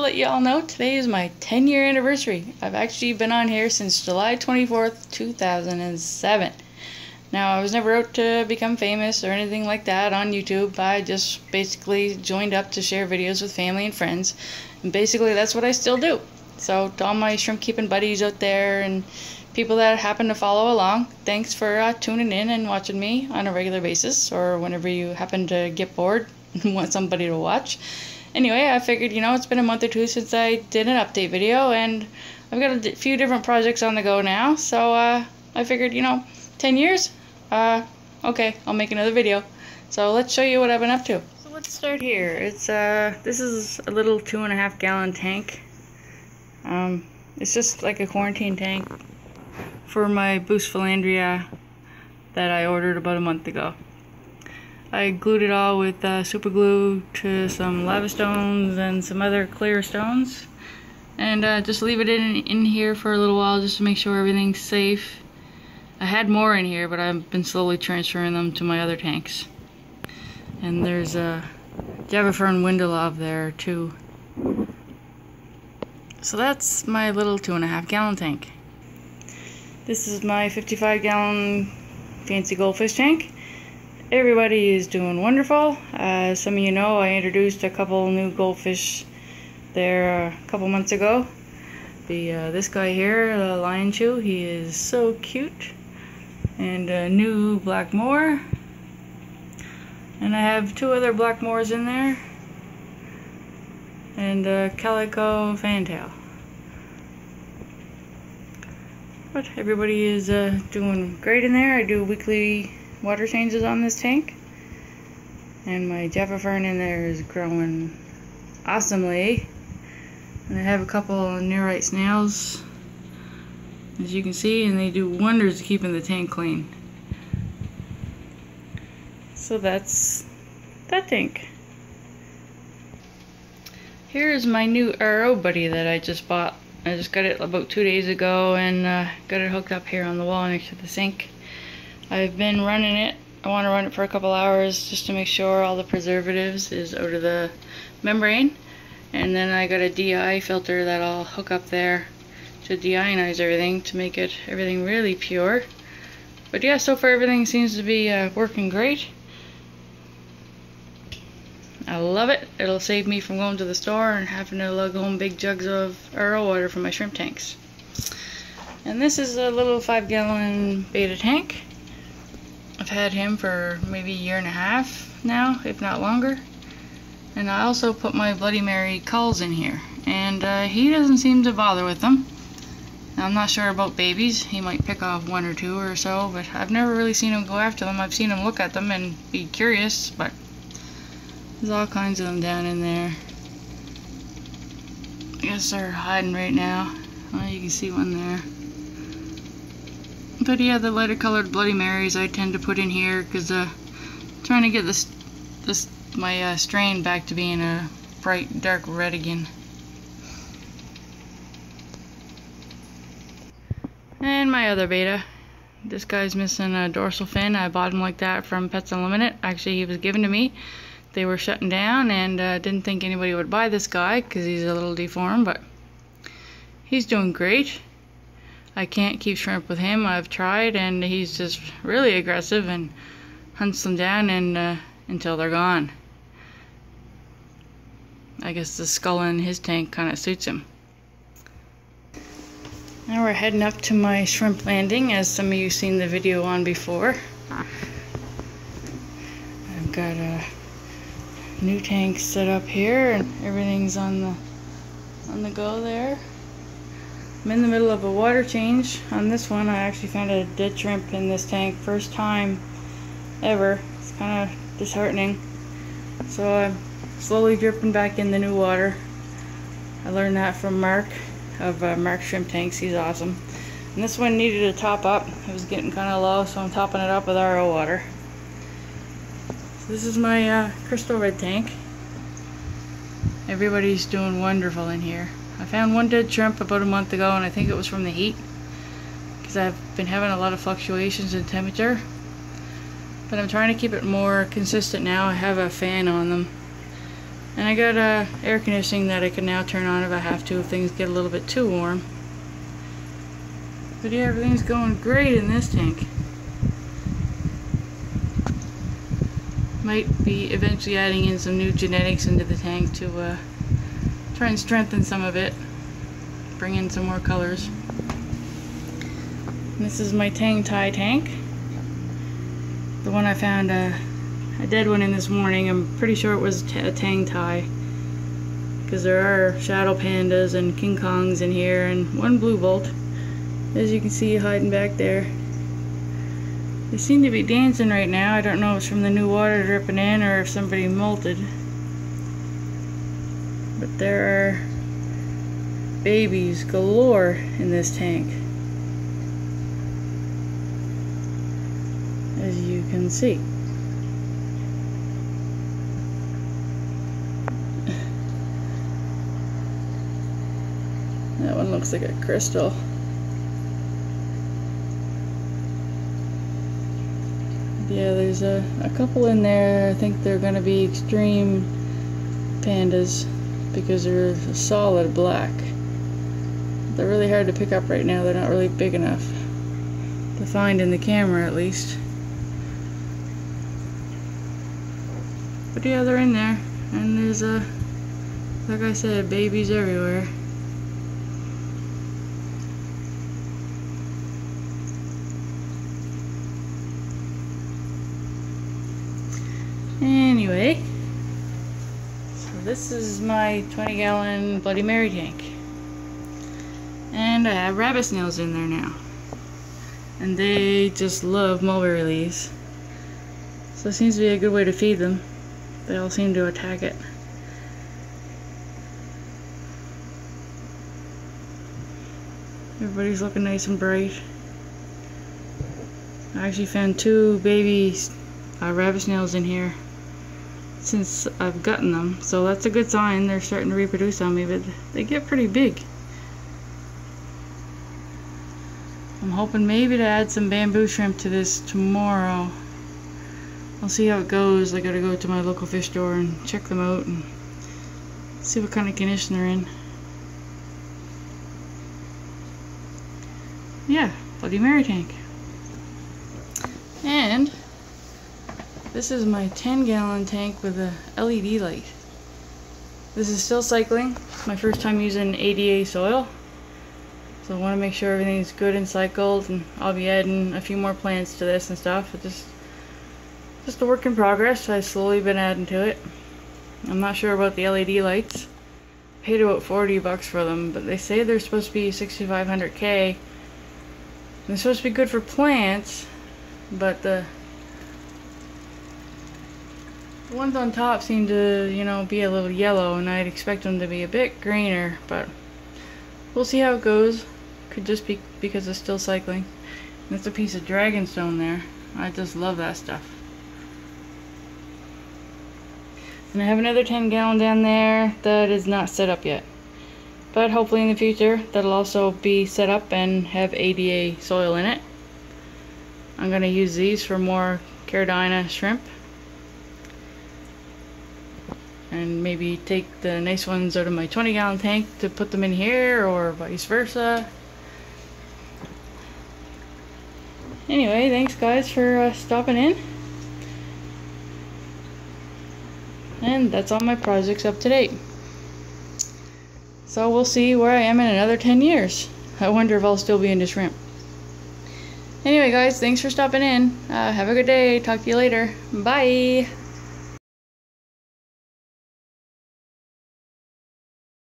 let you all know, today is my 10-year anniversary. I've actually been on here since July 24th, 2007. Now, I was never out to become famous or anything like that on YouTube. I just basically joined up to share videos with family and friends. And basically, that's what I still do. So, to all my shrimp keeping buddies out there and people that happen to follow along, thanks for tuning in and watching me on a regular basis, or whenever you happen to get bored and want somebody to watch. Anyway, I figured, it's been a month or two since I did an update video, and I've got a few different projects on the go now, so I figured, 10 years? Okay, I'll make another video. So let's show you what I've been up to. So let's start here. It's this is a little 2.5 gallon tank. It's just like a quarantine tank for my Boost Philandria that I ordered about a month ago. I glued it all with super glue to some lava stones and some other clear stones, and just leave it in here for a little while just to make sure everything's safe. I had more in here, but I've been slowly transferring them to my other tanks. And there's a Java Fern Windelov there too. So that's my little 2.5 gallon tank. This is my 55 gallon fancy goldfish tank. Everybody is doing wonderful. As some of you know, I introduced a couple new goldfish there a couple months ago. This guy here, the lion chew, he is so cute. And a new black moor. And I have two other black moors in there. And a calico fantail. But everybody is doing great in there. I do weekly water changes on this tank, and my Java Fern in there is growing awesomely. And I have a couple of nearite snails, as you can see, and they do wonders keeping the tank clean. So that's that tank. Here's my new Aqua Buddy that I just bought. I just got it about 2 days ago and got it hooked up here on the wall next to the sink. I've been running it. I want to run it for a couple hours just to make sure all the preservatives is out of the membrane. And then I got a DI filter that I'll hook up there to deionize everything to make everything really pure. But yeah, so far everything seems to be working great. I love it. It'll save me from going to the store and having to lug home big jugs of RO water for my shrimp tanks. And this is a little 5 gallon Betta tank. I've had him for maybe a year and a half now, if not longer. And I also put my Bloody Mary culls in here, and he doesn't seem to bother with them. Now, I'm not sure about babies. He might pick off one or two or so, but I've never really seen him go after them. I've seen him look at them and be curious, but there's all kinds of them down in there. I guess they're hiding right now. Oh, you can see one there. But yeah, the lighter colored Bloody Marys I tend to put in here because trying to get my strain back to being a bright dark red again. And my other Betta. This guy's missing a dorsal fin. I bought him like that from Pets Unlimited. Actually, he was given to me. They were shutting down, and didn't think anybody would buy this guy because he's a little deformed, but he's doing great. I can't keep shrimp with him. I've tried, and he's just really aggressive and hunts them down and until they're gone. I guess the skull in his tank kind of suits him. Now we're heading up to my shrimp landing, as some of you seen the video on before. I've got a new tank set up here, and everything's on the go there. I'm in the middle of a water change on this one. I actually found a dead shrimp in this tank, first time ever. It's kind of disheartening. So I'm slowly dripping back in the new water. I learned that from Mark of Mark Shrimp Tanks. He's awesome. And this one needed a top up. It was getting kind of low, so I'm topping it up with RO water. So this is my crystal red tank. Everybody's doing wonderful in here. I found one dead shrimp about a month ago, and I think it was from the heat, because I've been having a lot of fluctuations in temperature. But I'm trying to keep it more consistent now. I have a fan on them, And I got air conditioning that I can now turn on if I have to, if things get a little bit too warm. But yeah, everything's going great in this tank. Might be eventually adding in some new genetics into the tank to try and strengthen some of it. Bring in some more colors. And this is my Tang Thai tank. The one I found a dead one in this morning. I'm pretty sure it was a Tang Thai, because there are shadow pandas and King Kongs in here, and one blue bolt, as you can see, hiding back there. They seem to be dancing right now. I don't know if it's from the new water dripping in or if somebody molted. But there are babies galore in this tank, as you can see. That one looks like a crystal. Yeah, there's a couple in there. I think they're going to be extreme pandas because they're a solid black. They're really hard to pick up right now. They're not really big enough to find in the camera, at least. But yeah, they're in there. And there's like I said, babies everywhere. Anyway, so this is my 20-gallon Bloody Mary tank, and I have rabbit snails in there now, and they just love mulberry leaves, so it seems to be a good way to feed them. They all seem to attack it. Everybody's looking nice and bright. I actually found 2 baby rabbit snails in here since I've gotten them, so that's a good sign. They're starting to reproduce on me, but they get pretty big. I'm hoping maybe to add some bamboo shrimp to this tomorrow. I'll see how it goes. I gotta go to my local fish store and check them out and see what kind of condition they're in. Yeah, Bloody Mary tank. And this is my 10-gallon tank with a LED light. This is still cycling. It's my first time using ADA soil, so I want to make sure everything's good and cycled, and I'll be adding a few more plants to this and stuff. It's just a work in progress. I've slowly been adding to it. I'm not sure about the LED lights. Paid about $40 for them, but they say they're supposed to be 6,500K. They're supposed to be good for plants, but the ones on top seem to, you know, be a little yellow, and I'd expect them to be a bit greener, but we'll see how it goes. Could just be because it's still cycling. And that's a piece of dragonstone there. I just love that stuff. And I have another 10-gallon down there that is not set up yet, but hopefully in the future that'll also be set up and have ADA soil in it. I'm going to use these for more Caridina shrimp, and maybe take the nice ones out of my 20-gallon tank to put them in here, or vice versa. Anyway, thanks guys for stopping in. And that's all my projects up to date. So we'll see where I am in another 10 years. I wonder if I'll still be into shrimp. Anyway guys, thanks for stopping in. Have a good day. Talk to you later. Bye.